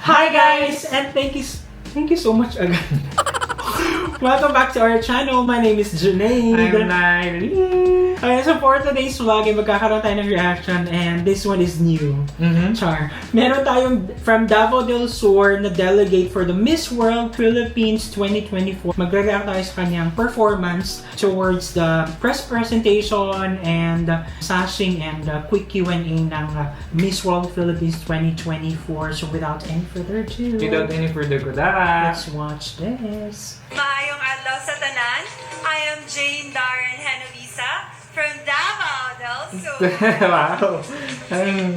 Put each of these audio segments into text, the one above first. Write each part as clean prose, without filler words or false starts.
Hi guys, and thank you so much again. Welcome back to our channel. My name is Junaid. I'm Niley. Okay, so for today's vlog, magkakaroon tayo ng reaction and this one is new. Char. Meron tayong from Davao del Sur na delegate for the Miss World Philippines 2024. Magre-react tayo sa kanyang performance towards the press presentation and sashing and quick Q&A ng Miss World Philippines 2024. So without any further ado, Without any further ado, let's watch this. Maayong adlaw sa tanan. I am Jane Darren Henovisa from Davao del Sur. Wow.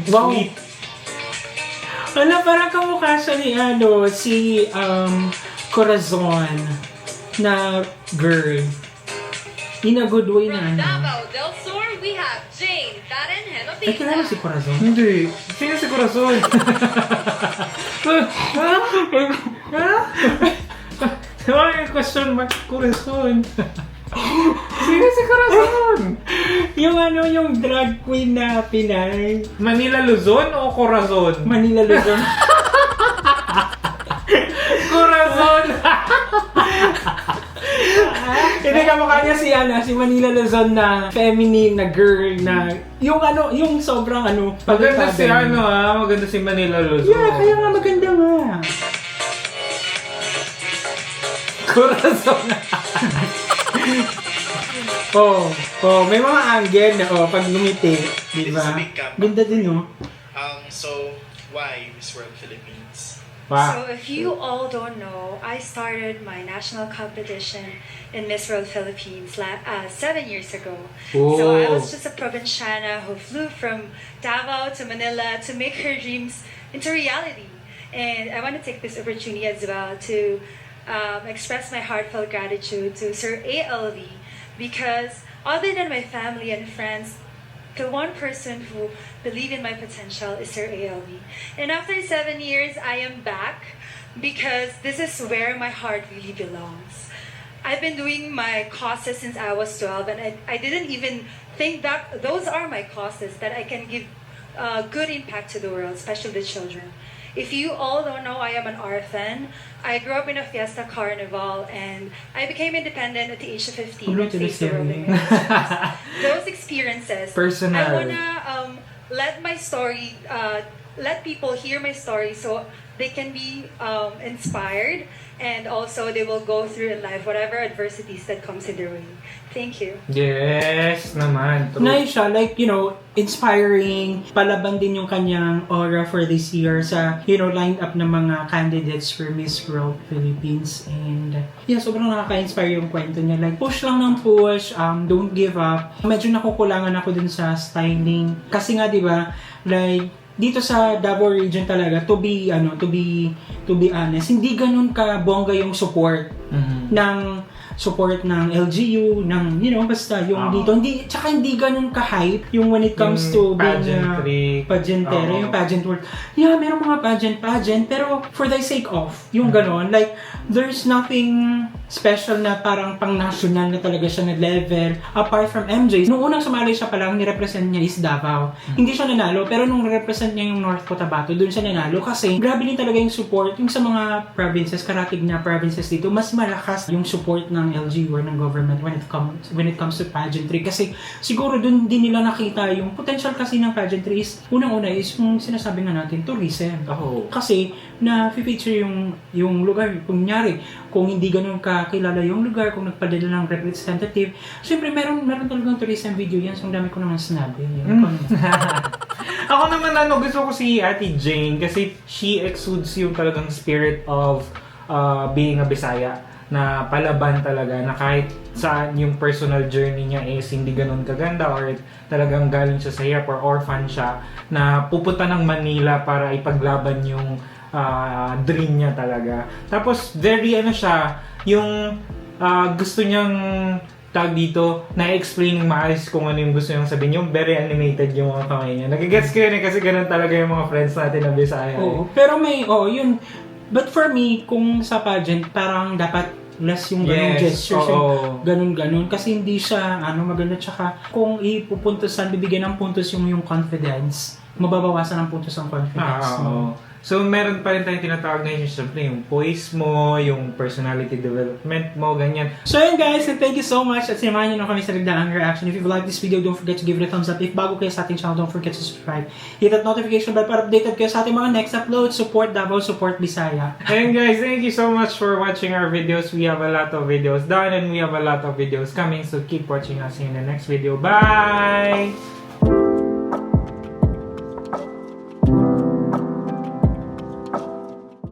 Wow. Sweet. Wala, parang kamukha siya ni si Corazon na girl. In a good way na From Davao del Sur, we have Jane Darren Ay, kilala si Henovisa. Corazon? Hindi. Sino si Corazon? Why question mark Corazon? Sino si Corazon? yung drag queen na Pinay. Manila Luzon o Corazon? Manila Luzon. Corazon! Hindi kamukha niya si Manila Luzon na feminine na girl na yung sobrang Maganda si pagkakadang. maganda si Manila Luzon. Yeah, kaya nga maganda nga. Corazon! May mga angle na pag ngumiti, di ba? This is a big comeback. Ganda din, no? So why Miss World Philippines? Wow. So if you all don't know, I started my national competition in Miss World Philippines 7 years ago. So I was just a provinciana who flew from Davao to Manila to make her dreams into reality. And I want to take this opportunity as well to express my heartfelt gratitude to Sir ALV because other than my family and friends, the one person who believed in my potential is Sir ALV. And after 7 years, I am back because this is where my heart really belongs. I've been doing my causes since I was 12 and I didn't even think that those are my causes, that I can give good impact to the world, especially the children. If you all don't know, I am an orphan. I grew up in a fiesta carnival and I became independent at the age of 15 and faced the world in my life. Those experiences, Personal. I wanna let my story, let people hear my story so they can be inspired and also they will go through in life whatever adversities that comes in their way. Thank you. Yes naman. True. Nice siya, inspiring, palaban din yung kanyang aura for this year sa, lined up ng mga candidates for Miss World Philippines. And, sobrang nakaka-inspire yung kwento niya. Push lang ng push, don't give up. Medyo nakukulangan ako dun sa styling. Kasi nga, di ba, dito sa Davao region talaga, to be honest, hindi ganun ka bongga yung support ng LGU, basta yung dito. Tsaka hindi ganun ka-hype yung when it comes to being pageantero, yung pageant world. Yeah, meron mga pageant, pero for the sake of, yung ganun, there's nothing special na parang pang-national na talaga siya na level. Apart from MJ, nung unang sumali siya palang, nirepresent niya is Davao. Hindi siya nanalo, pero nung represent niya yung North Cotabato, dun siya nanalo kasi grabe din talaga yung support. Yung sa mga provinces, karatig na provinces dito, mas malakas yung support ng LGU or ng government when it comes to pageantry. Kasi siguro dun din nila nakita yung potential kasi ng pageantry is, unang-una is yung sinasabi nga natin, tourism. Kasi na-feature yung lugar. Kunyari, kung hindi ganun kakilala yung lugar, kung nagpadala ng representative, syempre meron talagang tourism video yan. So, ang dami ko naman sinabi. Ako naman gusto ko si Ate Jane kasi she exudes yung talagang spirit of being a Bisaya na palaban talaga na kahit saan yung personal journey niya is hindi ganun kaganda or talagang galing siya sa hirap or orphan siya na pupunta ng Manila para ipaglaban yung dream niya talaga. Tapos very siya yung gusto niyang tag dito, na-explain ng maayos kung ano yung gusto niyang sabihin. Yung very animated yung mga kamay niya. Nagigets ko yun kasi ganun talaga yung mga friends natin na Bisaya. Oo. Pero yun. But for me, kung sa pageant, parang dapat less yung ganung gestures, yung ganun-ganun. Kasi hindi siya, maganda. Tsaka, kung ipupuntosan, bibigyan ng puntos yung confidence, mababawasan ang puntos ang confidence. So, meron pa rin tayong tinatawag na syempre yung poise mo, yung personality development mo, ganyan. So yun guys, and thank you so much at sinamahan nyo na kami sa Nagdaang Reaction. If you like this video, don't forget to give it a thumbs up. If bago kayo sa ating channel, don't forget to subscribe. Hit that notification bell para updated kayo sa ating mga next upload. Support Davao, support Bisaya. And guys, thank you so much for watching our videos. We have a lot of videos done and we have a lot of videos coming. So keep watching us in the next video. Bye!